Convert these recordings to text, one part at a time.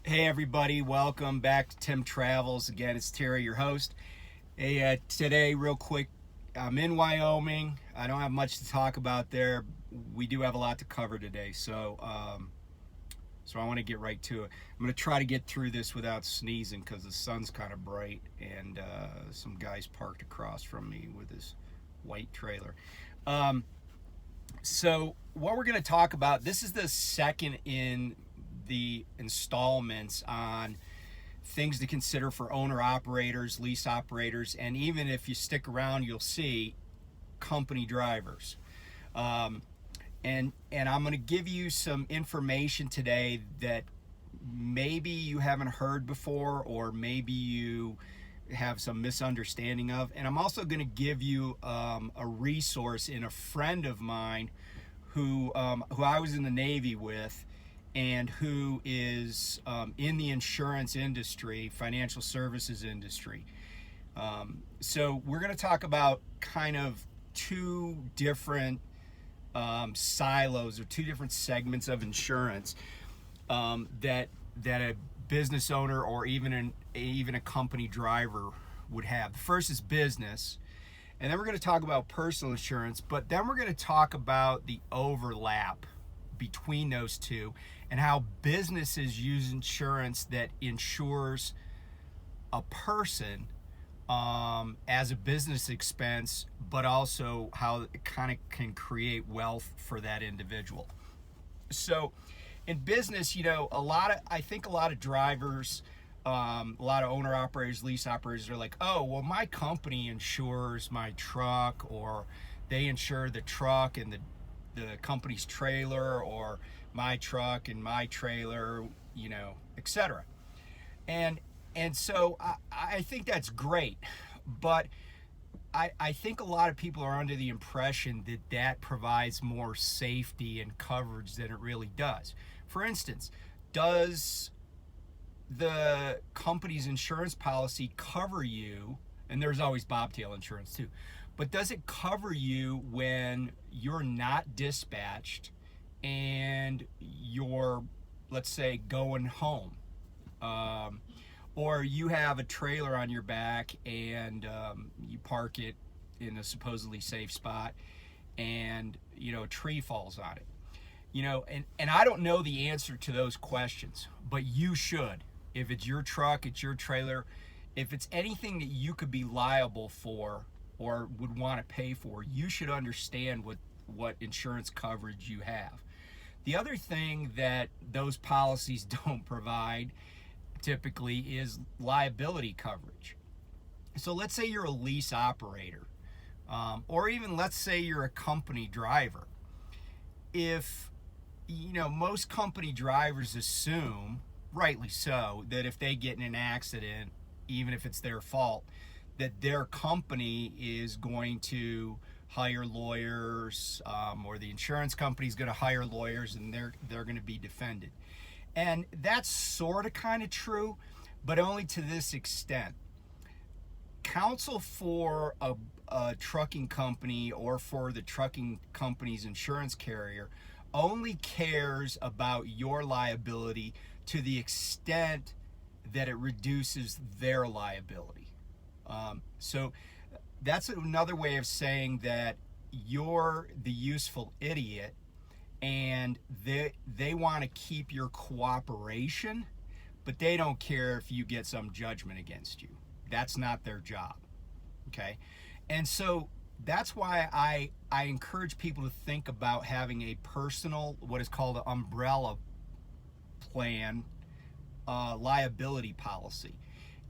Hey everybody, welcome back to Tim Travels. Again, it's Terry, your host. Hey, today, real quick, I'm in Wyoming. I don't have much to talk about there. We do have a lot to cover today, so I want to get right to it. I'm going to try to get through this without sneezing because the sun's kind of bright and some guy's parked across from me with his white trailer. So what we're going to talk about, this is the second in the installments on things to consider for owner operators, lease operators, and even if you stick around, you'll see company drivers. And I'm going to give you some information today that maybe you haven't heard before, or maybe you have some misunderstanding of. And I'm also going to give you a resource in a friend of mine who I was in the Navy with, and who is in the insurance industry, financial services industry. So we're going to talk about kind of two different silos or two different segments of insurance that a business owner or even a company driver would have. The first is business, and then we're going to talk about personal insurance, but then we're going to talk about the overlap between those two and how businesses use insurance that insures a person as a business expense, but also how it kind of can create wealth for that individual. So in business, I think a lot of drivers, a lot of owner operators, lease operators are like, oh, well, my company insures my truck, or they insure the truck and the company's trailer, or my truck and my trailer, etc. And so I think that's great, but I think a lot of people are under the impression that provides more safety and coverage than it really does. For instance, does the company's insurance policy cover you? And there's always bobtail insurance too. But does it cover you when you're not dispatched and you're, let's say, going home? Or you have a trailer on your back and you park it in a supposedly safe spot, and a tree falls on it. And I don't know the answer to those questions, but you should. If it's your truck, it's your trailer, if it's anything that you could be liable for or would want to pay for, you should understand what insurance coverage you have. The other thing that those policies don't provide typically is liability coverage. So let's say you're a lease operator, or even let's say you're a company driver. If, most company drivers assume, rightly so, that if they get in an accident, even if it's their fault, that their company is going to hire lawyers, or the insurance company is going to hire lawyers, and they're going to be defended. And that's sort of kind of true, but only to this extent. Counsel for a trucking company or for the trucking company's insurance carrier only cares about your liability to the extent that it reduces their liability. So that's another way of saying that you're the useful idiot, and they want to keep your cooperation, but they don't care if you get some judgment against you. That's not their job, okay? And so that's why I encourage people to think about having a personal, what is called an umbrella plan, liability policy.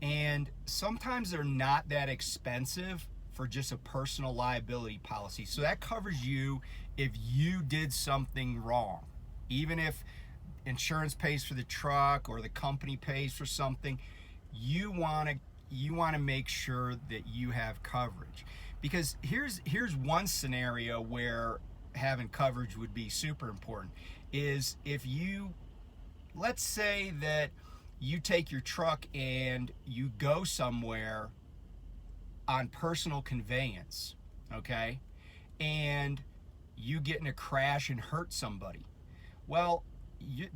And sometimes they're not that expensive for just a personal liability policy. So that covers you if you did something wrong. Even if insurance pays for the truck or the company pays for something, you want to make sure that you have coverage. Because here's one scenario where having coverage would be super important, is if you, let's say that you take your truck and you go somewhere on personal conveyance, okay? And you get in a crash and hurt somebody. Well,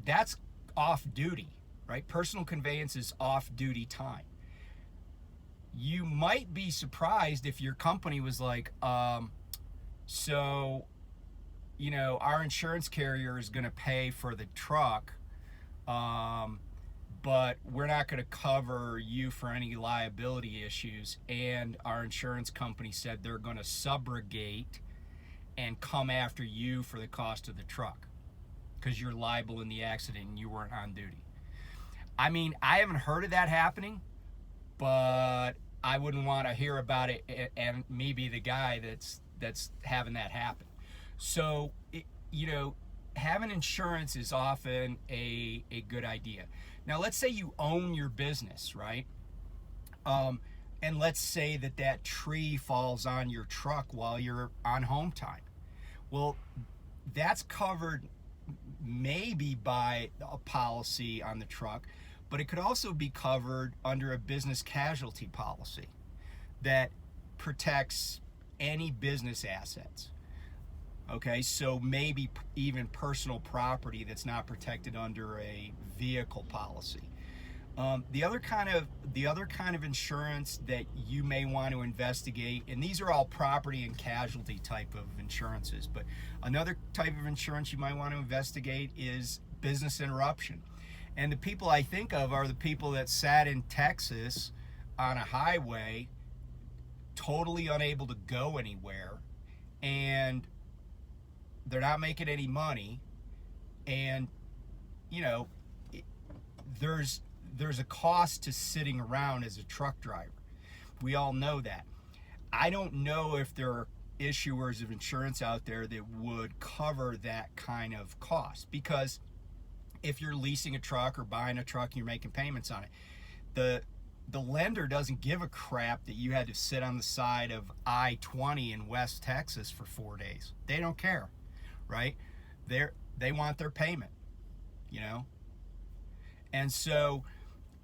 that's off duty. right? Personal conveyance is off-duty time. You might be surprised if your company was like, so, you know, our insurance carrier is going to pay for the truck, but we're not going to cover you for any liability issues. And our insurance company said they're going to subrogate and come after you for the cost of the truck because you're liable in the accident and you weren't on duty. I mean, I haven't heard of that happening, but I wouldn't want to hear about it and me be the guy that's having that happen. So, you know, having insurance is often a good idea. Now, let's say you own your business, right? And let's say that tree falls on your truck while you're on home time. Well, that's covered maybe by a policy on the truck, but it could also be covered under a business casualty policy that protects any business assets. Okay, so maybe even personal property that's not protected under a vehicle policy. The other kind of insurance that you may want to investigate, and these are all property and casualty type of insurances, but another type of insurance you might want to investigate is business interruption. And the people I think of are the people that sat in Texas on a highway, totally unable to go anywhere, and they're not making any money, and you know, there's a cost to sitting around as a truck driver. We all know that. I don't know if there are issuers of insurance out there that would cover that kind of cost, because if you're leasing a truck or buying a truck and you're making payments on it, the lender doesn't give a crap that you had to sit on the side of I-20 in West Texas for 4 days. They don't care, right? They want their payment, you know? And so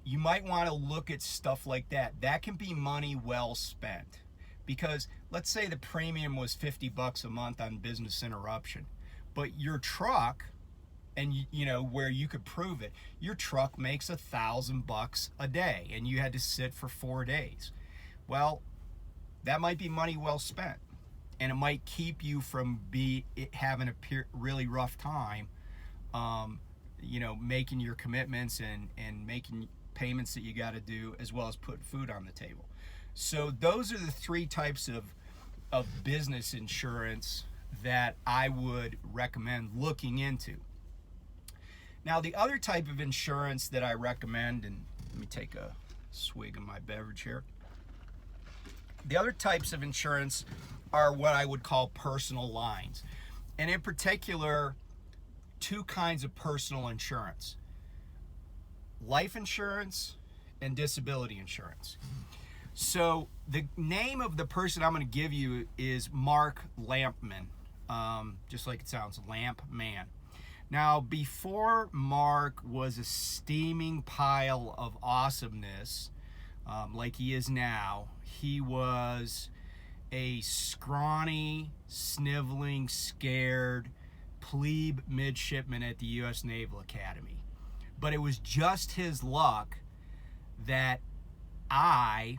you might want to look at stuff like that. That can be money well spent, because let's say the premium was $50 a month on business interruption, but your truck, and you know, where you could prove it, your truck makes $1,000 a day and you had to sit for 4 days. Well, that might be money well spent, and it might keep you from having a really rough time, you know, making your commitments and making payments that you got to do, as well as put food on the table. So those are the three types of business insurance that I would recommend looking into. Now, the other type of insurance that I recommend, and let me take a swig of my beverage here. The other types of insurance are what I would call personal lines. And in particular, two kinds of personal insurance: life insurance and disability insurance. So the name of the person I'm going to give you is Mark Lampman, just like it sounds, Lampman. Now, before Mark was a steaming pile of awesomeness, like he is now, he was a scrawny, sniveling, scared plebe midshipman at the U.S. Naval Academy. But it was just his luck that I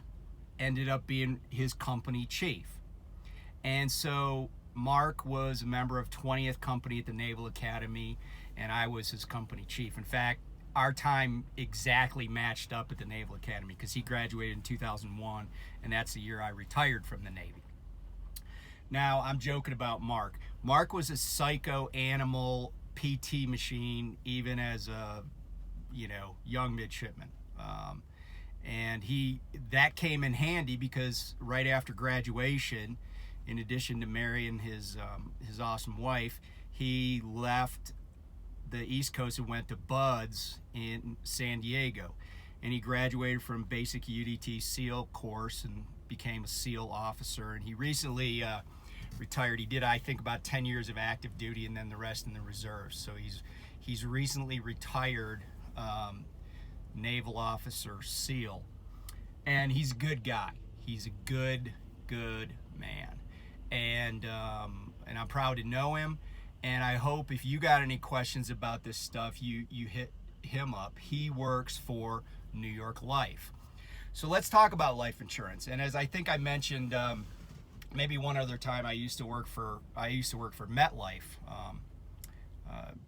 ended up being his company chief. And so Mark was a member of 20th Company at the Naval Academy, and I was his company chief. In fact, our time exactly matched up at the Naval Academy, because he graduated in 2001, and that's the year I retired from the Navy. Now, I'm joking about Mark. Mark was a psycho animal PT machine, even as a, you know, young midshipman. And that came in handy, because right after graduation, in addition to marrying his awesome wife, he left the East Coast and went to Bud's in San Diego. And he graduated from basic UDT SEAL course and became a SEAL officer. And he recently retired. He did, I think, about 10 years of active duty and then the rest in the reserves. So he's recently retired naval officer SEAL. And he's a good guy. He's a good man. And I'm proud to know him. And I hope if you got any questions about this stuff, you hit him up. He works for New York Life. So let's talk about life insurance. And as I think I mentioned, maybe one other time, I used to work for MetLife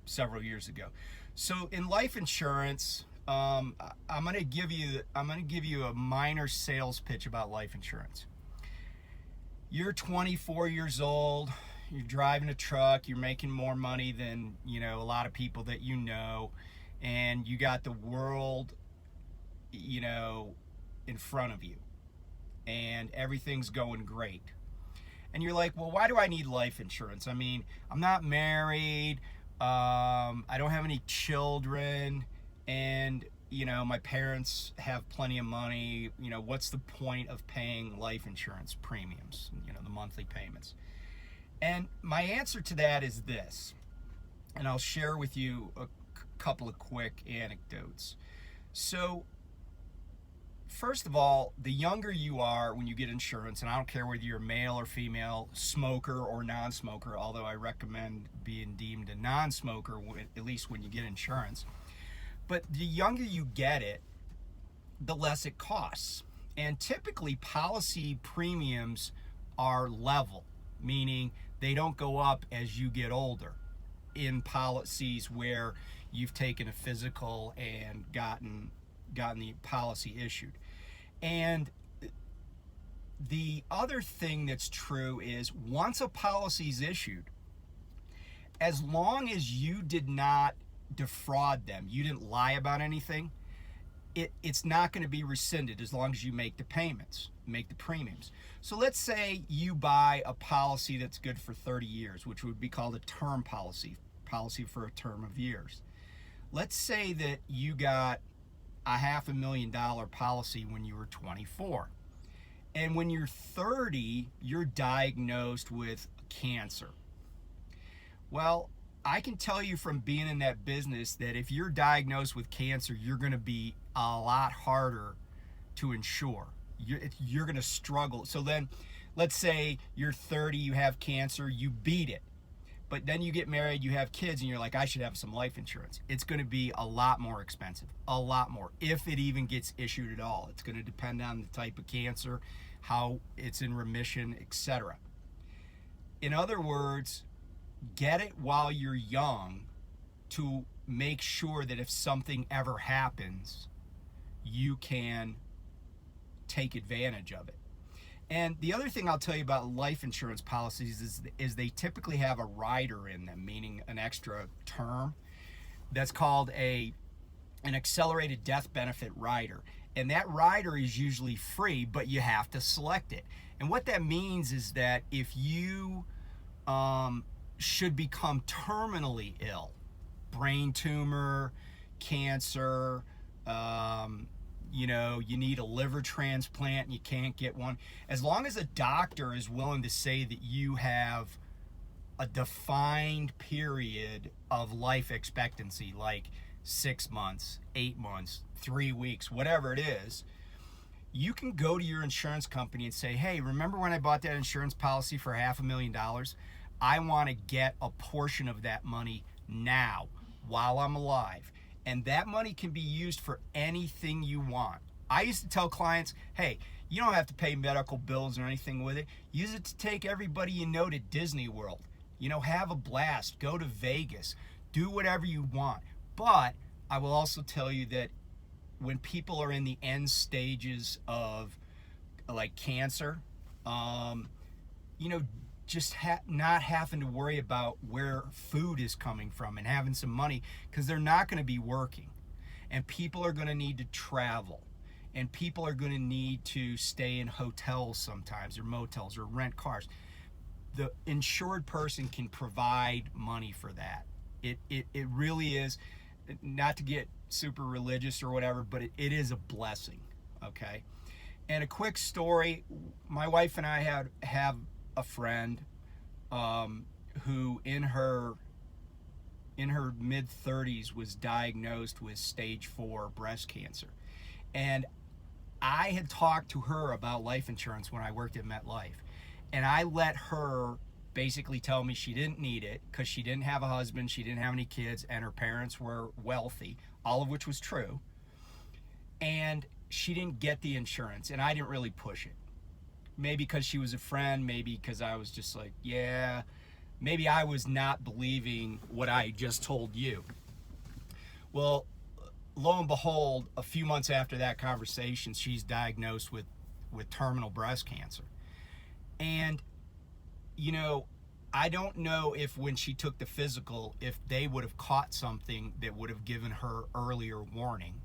several years ago. So in life insurance, I'm going to give you a minor sales pitch about life insurance. You're 24 years old. You're driving a truck. You're making more money than a lot of people that you know, and you got the world in front of you, and everything's going great. And you're like, well, why do I need life insurance? I mean, I'm not married, I don't have any children, and my parents have plenty of money. What's the point of paying life insurance premiums, the monthly payments? And my answer to that is this, and I'll share with you a couple of quick anecdotes. So first of all, the younger you are when you get insurance, and I don't care whether you're male or female, smoker or non-smoker, although I recommend being deemed a non-smoker at least when you get insurance. But the younger you get it, the less it costs. And typically policy premiums are level, meaning they don't go up as you get older in policies where you've taken a physical and gotten the policy issued. And the other thing that's true is once a policy is issued, as long as you did not defraud them, you didn't lie about anything, it's not going to be rescinded as long as you make the payments, make the premiums. So let's say you buy a policy that's good for 30 years, which would be called a term policy for a term of years. Let's say that you got a $500,000 policy when you were 24. And when you're 30, you're diagnosed with cancer. Well, I can tell you from being in that business that if you're diagnosed with cancer, you're going to be a lot harder to insure. You're going to struggle. So then, let's say you're 30, you have cancer, you beat it. But then you get married, you have kids, and you're like, I should have some life insurance. It's going to be a lot more expensive, a lot more, if it even gets issued at all. It's going to depend on the type of cancer, how it's in remission, etc. In other words, get it while you're young to make sure that if something ever happens, you can take advantage of it. And the other thing I'll tell you about life insurance policies is they typically have a rider in them, meaning an extra term that's called an accelerated death benefit rider. And that rider is usually free, but you have to select it. And what that means is that if you should become terminally ill, brain tumor, cancer, you need a liver transplant and you can't get one, as long as a doctor is willing to say that you have a defined period of life expectancy, like 6 months, 8 months, 3 weeks, whatever it is, you can go to your insurance company and say, hey, remember when I bought that insurance policy for $500,000? I want to get a portion of that money now while I'm alive. And that money can be used for anything you want. I used to tell clients, hey, you don't have to pay medical bills or anything with it. Use it to take everybody you know to Disney World. Have a blast, go to Vegas, do whatever you want. But I will also tell you that when people are in the end stages of like cancer, just not having to worry about where food is coming from and having some money, because they're not going to be working, and people are going to need to travel, and people are going to need to stay in hotels sometimes, or motels, or rent cars. The insured person can provide money for that. It really is, not to get super religious or whatever, but it is a blessing. Okay. And a quick story, my wife and I have a friend who in her mid-30s was diagnosed with stage 4 breast cancer. And I had talked to her about life insurance when I worked at MetLife. And I let her basically tell me she didn't need it because she didn't have a husband, she didn't have any kids, and her parents were wealthy. all of which was true. And she didn't get the insurance, and I didn't really push it. Maybe because she was a friend, maybe because I was just like, yeah, maybe I was not believing what I just told you. Well, lo and behold, a few months after that conversation, she's diagnosed with terminal breast cancer. And, you know, I don't know if when she took the physical, if they would have caught something that would have given her earlier warning.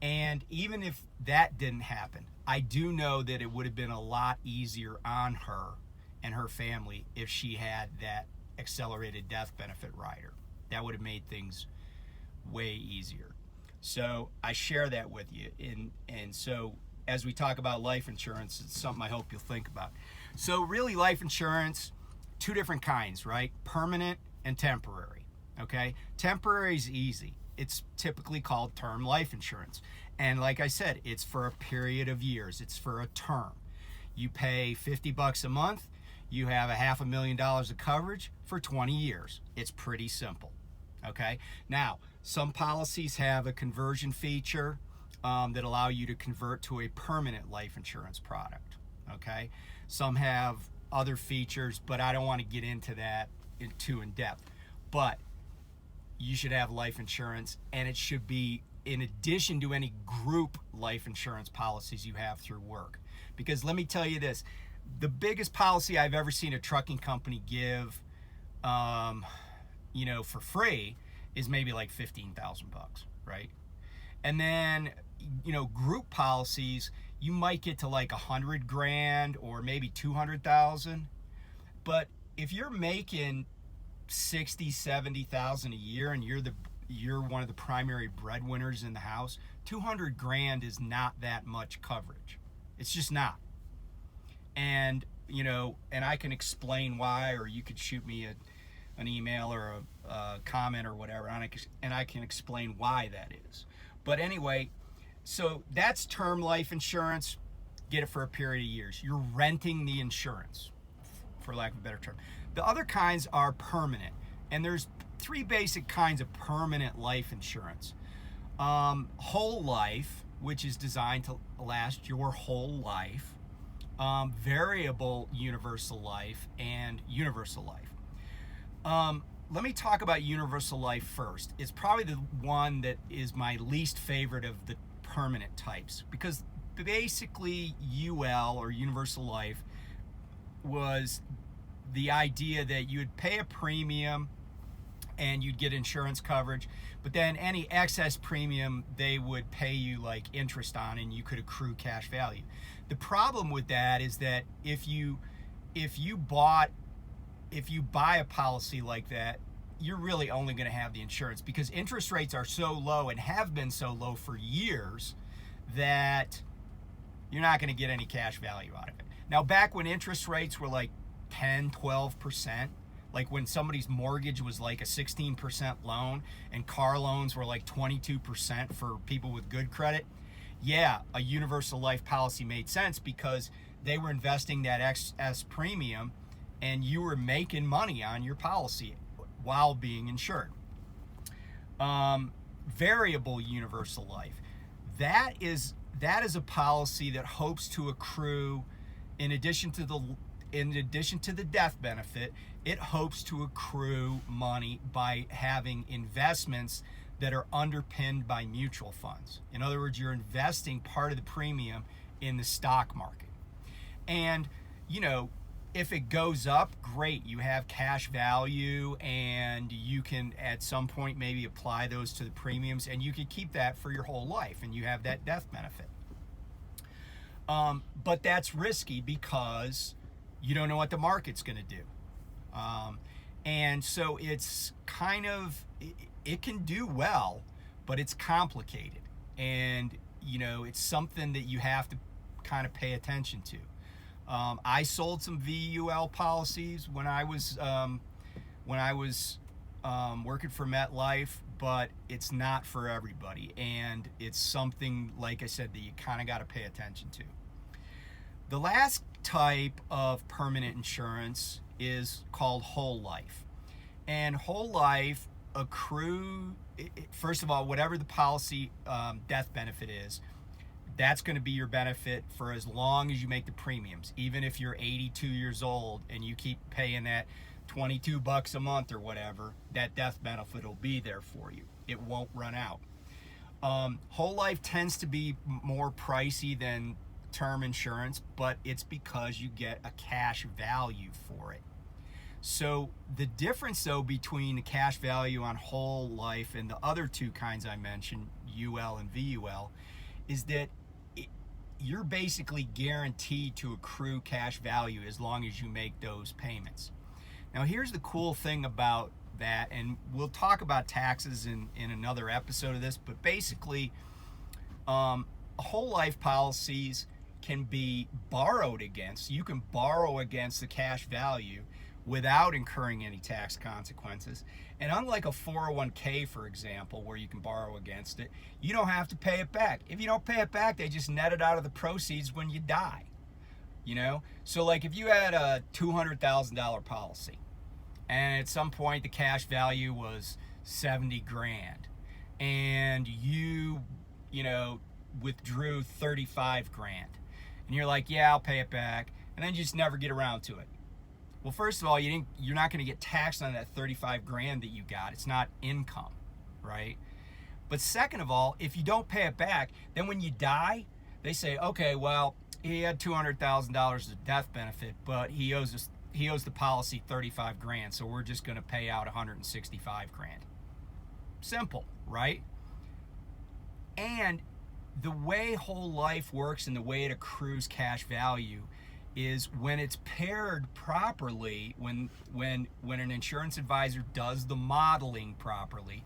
And even if that didn't happen, I do know that it would have been a lot easier on her and her family if she had that accelerated death benefit rider. That would have made things way easier. So I share that with you. And so as we talk about life insurance, it's something I hope you'll think about. So really, life insurance, two different kinds, right? Permanent and temporary, okay? Temporary is easy. It's typically called term life insurance. And like I said, it's for a period of years. It's for a term. You pay $50 a month. You have $500,000 of coverage for 20 years. It's pretty simple, okay? Now, some policies have a conversion feature that allow you to convert to a permanent life insurance product, okay? Some have other features, but I don't want to get into that too in depth. But you should have life insurance, and it should be in addition to any group life insurance policies you have through work. Because let me tell you this, the biggest policy I've ever seen a trucking company give, for free is maybe like $15,000, right? And then, group policies, you might get to like $100,000 or maybe $200,000. But if you're making $60,000-$70,000 a year and you're one of the primary breadwinners in the house, $200,000 is not that much coverage. It's just not. And and I can explain why, or you could shoot me an email or a comment or whatever, and I can explain why that is. But anyway, so that's term life insurance. Get it for a period of years. You're renting the insurance, for lack of a better term. The other kinds are permanent, and there's three basic kinds of permanent life insurance. Whole life, which is designed to last your whole life. Variable universal life, and universal life. Let me talk about universal life first. It's probably the one that is my least favorite of the permanent types, because basically UL, or universal life, was the idea that you would pay a premium and you'd get insurance coverage, but then any excess premium they would pay you like interest on, and you could accrue cash value. The problem with that is that if you buy a policy like that, you're really only going to have the insurance, because interest rates are so low and have been so low for years that you're not going to get any cash value out of it. Now, back when interest rates were like 10-12%, like when somebody's mortgage was like a 16% loan and car loans were like 22% for people with good credit, yeah, a universal life policy made sense, because they were investing that excess premium and you were making money on your policy while being insured. Variable universal life, that is a policy that hopes to accrue, in addition to the death benefit, it hopes to accrue money by having investments that are underpinned by mutual funds. In other words, you're investing part of the premium in the stock market. And, if it goes up, great, you have cash value, and you can at some point maybe apply those to the premiums, and you can keep that for your whole life, and you have that death benefit. But that's risky, because you don't know what the market's going to do. And so it's kind of, it can do well, but it's complicated. And, it's something that you have to kind of pay attention to. I sold some VUL policies when I was working for MetLife, but it's not for everybody. And it's something, like I said, that you kind of got to pay attention to. The last type of permanent insurance is called whole life. And whole life first of all, whatever the policy death benefit is, that's going to be your benefit for as long as you make the premiums. Even if you're 82 years old and you keep paying that $22 a month or whatever, that death benefit will be there for you. It won't run out. Whole life tends to be more pricey than term insurance, but it's because you get a cash value for it. So the difference, though, between the cash value on whole life and the other two kinds I mentioned, UL and VUL, is that you're basically guaranteed to accrue cash value as long as you make those payments. Now, here's the cool thing about that, and we'll talk about taxes in another episode of this, but basically, whole life policies can be borrowed against. You can borrow against the cash value without incurring any tax consequences. And unlike a 401k, for example, where you can borrow against it, you don't have to pay it back. If you don't pay it back, they just net it out of the proceeds when you die. You know? So like if you had a $200,000 policy and at some point the cash value was 70 grand and you withdrew 35 grand and you're like, yeah, I'll pay it back, and then you just never get around to it. Well, first of all, you're not going to get taxed on that 35 grand that you got. It's not income, right? But second of all, if you don't pay it back, then when you die, they say, okay, well, he had $200,000 of death benefit, but he owes the policy 35 grand, so we're just going to pay out 165 grand. Simple, right? And the way whole life works and the way it accrues cash value is when it's paired properly, when an insurance advisor does the modeling properly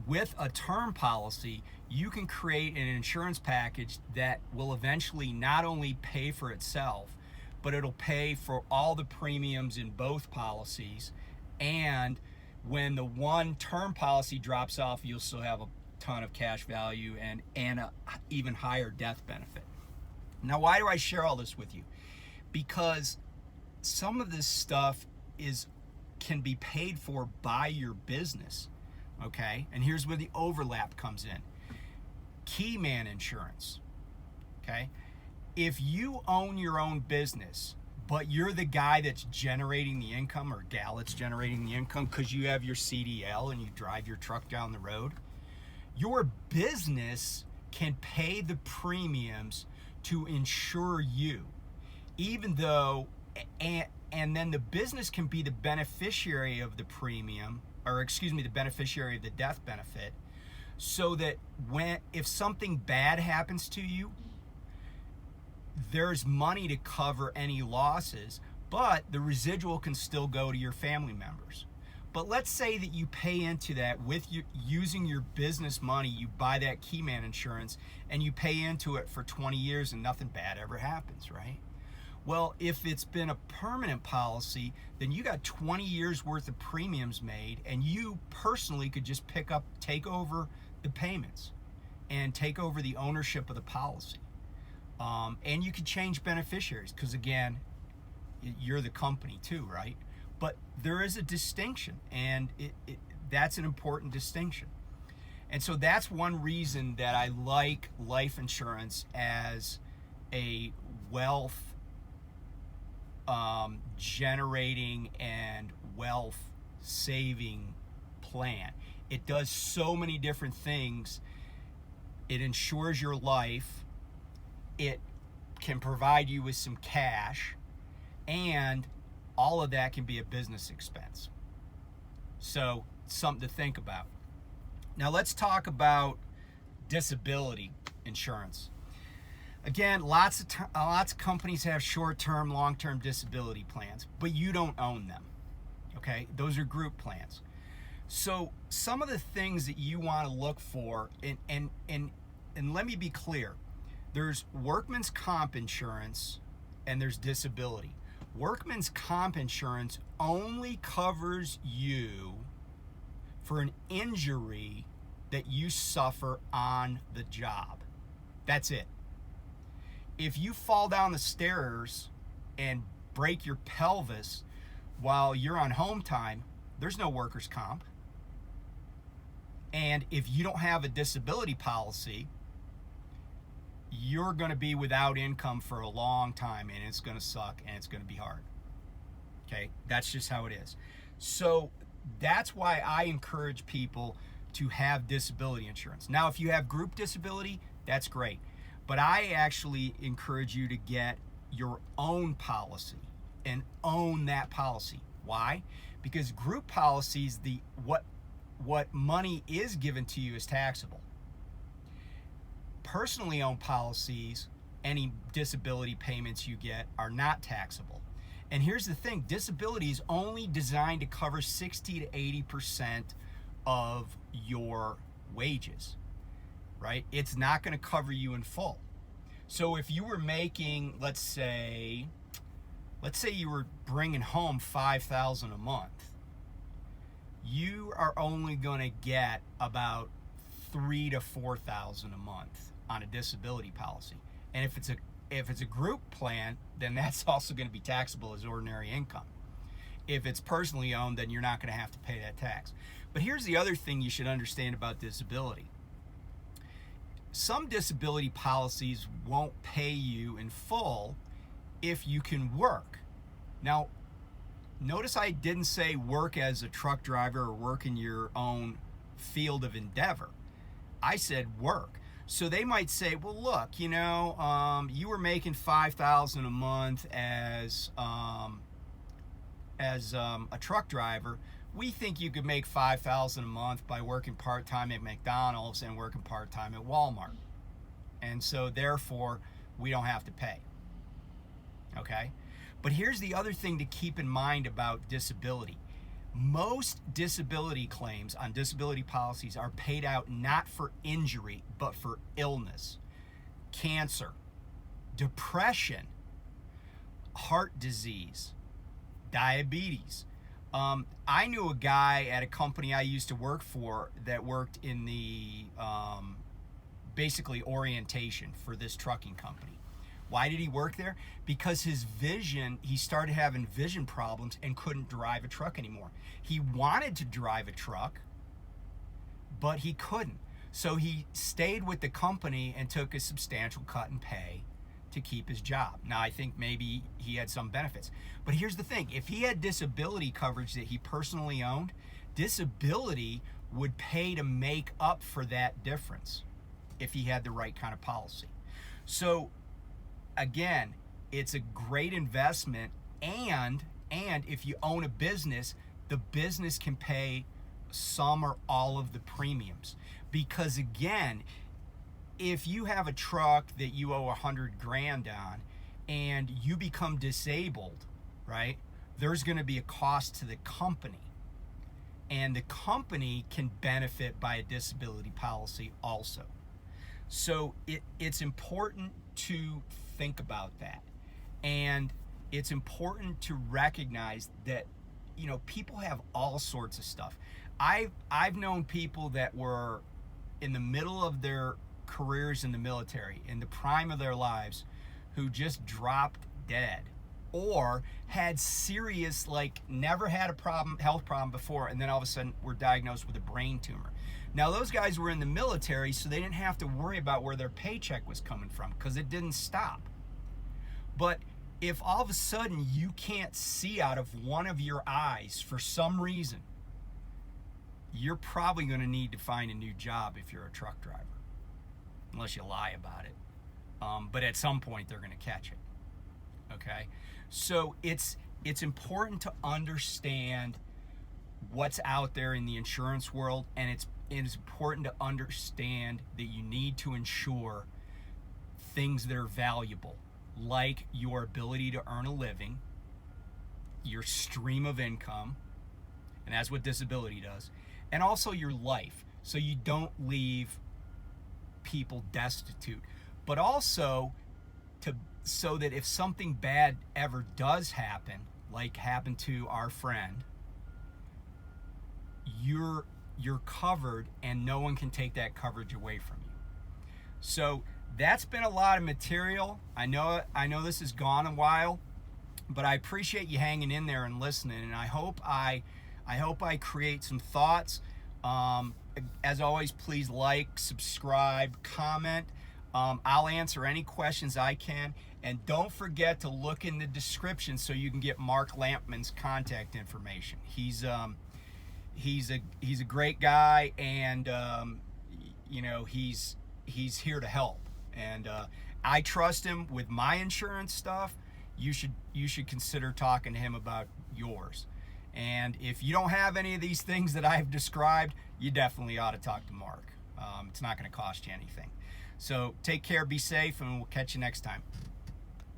with a term policy, you can create an insurance package that will eventually not only pay for itself, but it'll pay for all the premiums in both policies. And when the one term policy drops off, you'll still have a ton of cash value and a even higher death benefit. Now, why do I share all this with you? Because some of this stuff can be paid for by your business, okay? And here's where the overlap comes in. Key man insurance, okay? If you own your own business, but you're the guy that's generating the income or gal that's generating the income because you have your CDL and you drive your truck down the road, your business can pay the premiums to insure you, even though, and then the business can be the beneficiary of the premium, or the beneficiary of the death benefit, so that if something bad happens to you, there's money to cover any losses, but the residual can still go to your family members. But let's say that you pay into that using your business money, you buy that key man insurance and you pay into it for 20 years and nothing bad ever happens, right? Well, if it's been a permanent policy, then you got 20 years worth of premiums made, and you personally could just take over the payments and take over the ownership of the policy. And you could change beneficiaries because, again, you're the company too, right? But there is a distinction, and that's an important distinction. And so that's one reason that I like life insurance as a wealth generating and wealth saving plan. It does so many different things. It insures your life. It can provide you with some cash, and all of that can be a business expense. So, something to think about. Now let's talk about disability insurance. Again, lots of companies have short-term, long-term disability plans, but you don't own them. Okay, those are group plans. So some of the things that you want to look for, and let me be clear, there's workman's comp insurance and there's disability. Workman's comp insurance only covers you for an injury that you suffer on the job. That's it. If you fall down the stairs and break your pelvis while you're on home time, there's no workers' comp. And if you don't have a disability policy, you're going to be without income for a long time, and it's going to suck, and it's going to be hard. Okay, that's just how it is. So that's why I encourage people to have disability insurance. Now, if you have group disability, that's great. But I actually encourage you to get your own policy and own that policy. Why? Because group policies, what money is given to you is taxable. Personally owned policies, any disability payments you get are not taxable. And here's the thing, disability is only designed to cover 60 to 80% of your wages, right? It's not going to cover you in full. So if you were making, let's say you were bringing home $5,000 a month, you are only going to get about $3,000 to $4,000 a month on a disability policy. And if it's a group plan, then that's also going to be taxable as ordinary income. If it's personally owned, then you're not going to have to pay that tax. But here's the other thing you should understand about disability. Some disability policies won't pay you in full if you can work. Now, notice I didn't say work as a truck driver or work in your own field of endeavor. I said work. So they might say, well, look, you were making $5,000 a month as a truck driver. We think you could make $5,000 a month by working part-time at McDonald's and working part-time at Walmart. And so therefore, we don't have to pay. Okay? But here's the other thing to keep in mind about disability. Most disability claims on disability policies are paid out not for injury, but for illness, cancer, depression, heart disease, diabetes. I knew a guy at a company I used to work for that worked in the basically orientation for this trucking company. Why did he work there? Because his vision, he started having vision problems and couldn't drive a truck anymore. He wanted to drive a truck, but he couldn't. So he stayed with the company and took a substantial cut in pay to keep his job. Now, I think maybe he had some benefits. But here's the thing. If he had disability coverage that he personally owned, disability would pay to make up for that difference if he had the right kind of policy. So, again, it's a great investment, and if you own a business, the business can pay some or all of the premiums. Because again, if you have a truck that you owe $100,000 on and you become disabled, right, there's going to be a cost to the company. And the company can benefit by a disability policy also. So it's important to think about that. And it's important to recognize that, people have all sorts of stuff. I've known people that were in the middle of their careers in the military, in the prime of their lives, who just dropped dead or had serious, never had a health problem before, and then all of a sudden were diagnosed with a brain tumor. Now, those guys were in the military, so they didn't have to worry about where their paycheck was coming from because it didn't stop. But if all of a sudden you can't see out of one of your eyes for some reason, you're probably going to need to find a new job if you're a truck driver, unless you lie about it. But at some point, they're going to catch it. Okay? So it's important to understand what's out there in the insurance world, and it is important to understand that you need to insure things that are valuable, like your ability to earn a living, your stream of income, and that's what disability does, and also your life, so you don't leave people destitute, but also so that if something bad ever does happen, like happened to our friend, you're covered and no one can take that coverage away from you. So that's been a lot of material. I know this has gone a while, but I appreciate you hanging in there and listening, and I hope I create some thoughts. as always, please like, subscribe, comment. I'll answer any questions I can. And don't forget to look in the description so you can get Mark Lampman's contact information. He's a great guy, and you know, he's here to help. And I trust him with my insurance stuff. You should consider talking to him about yours. And if you don't have any of these things that I've described, you definitely ought to talk to Mark. It's not going to cost you anything. So take care, be safe, and we'll catch you next time.